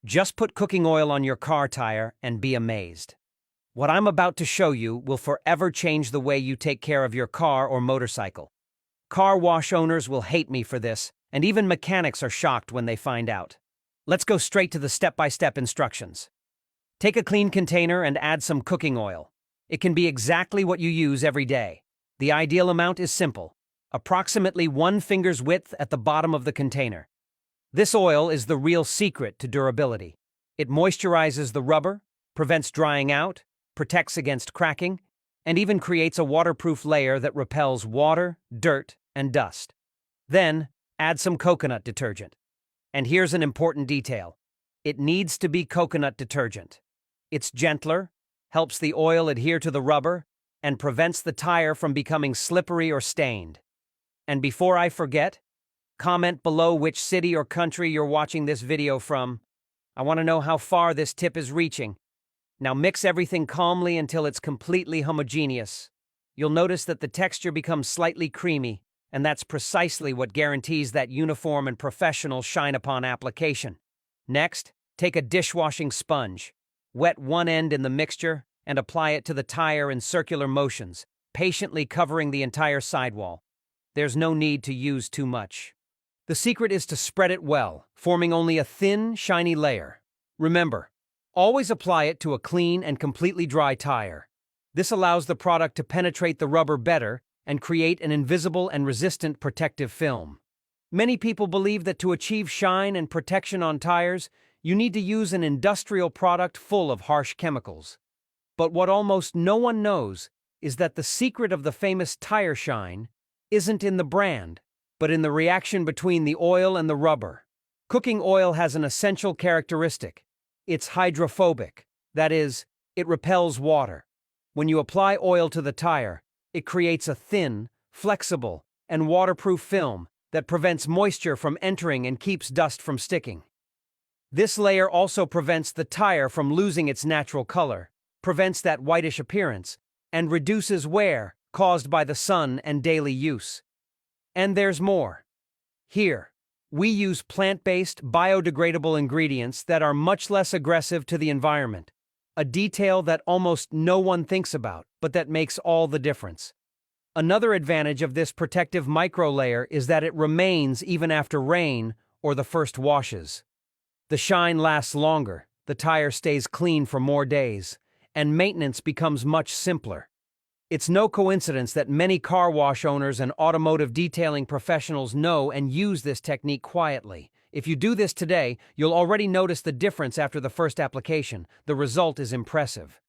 Just put cooking oil on your car tire and be amazed. What I'm about to show you will forever change the way you take care of your car or motorcycle. Car wash owners will hate me for this, and even mechanics are shocked when they find out. Let's go straight to the step-by-step instructions. Take a clean container and add some cooking oil. It can be exactly what you use every day. The ideal amount is simple, approximately 1 finger's width at the bottom of the container. This oil is the real secret to durability. It moisturizes the rubber, prevents drying out, protects against cracking, and even creates a waterproof layer that repels water, dirt, and dust. Then, add some coconut detergent. And here's an important detail. It needs to be coconut detergent. It's gentler, helps the oil adhere to the rubber, and prevents the tire from becoming slippery or stained. And before I forget, comment below which city or country you're watching this video from. I want to know how far this tip is reaching. Now mix everything calmly until it's completely homogeneous. You'll notice that the texture becomes slightly creamy, and that's precisely what guarantees that uniform and professional shine-upon application. Next, take a dishwashing sponge. Wet one end in the mixture and apply it to the tire in circular motions, patiently covering the entire sidewall. There's no need to use too much. The secret is to spread it well, forming only a thin, shiny layer. Remember, always apply it to a clean and completely dry tire. This allows the product to penetrate the rubber better and create an invisible and resistant protective film. Many people believe that to achieve shine and protection on tires, you need to use an industrial product full of harsh chemicals. But what almost no one knows is that the secret of the famous tire shine isn't in the brand, but in the reaction between the oil and the rubber. Cooking oil has an essential characteristic. It's hydrophobic. That is, it repels water. When you apply oil to the tire, it creates a thin, flexible, and waterproof film that prevents moisture from entering and keeps dust from sticking. This layer also prevents the tire from losing its natural color, prevents that whitish appearance, and reduces wear caused by the sun and daily use. And there's more. Here, we use plant-based, biodegradable ingredients that are much less aggressive to the environment, a detail that almost no one thinks about, but that makes all the difference. Another advantage of this protective micro-layer is that it remains even after rain or the first washes. The shine lasts longer, the tire stays clean for more days, and maintenance becomes much simpler. It's no coincidence that many car wash owners and automotive detailing professionals know and use this technique quietly. If you do this today, you'll already notice the difference after the first application. The result is impressive.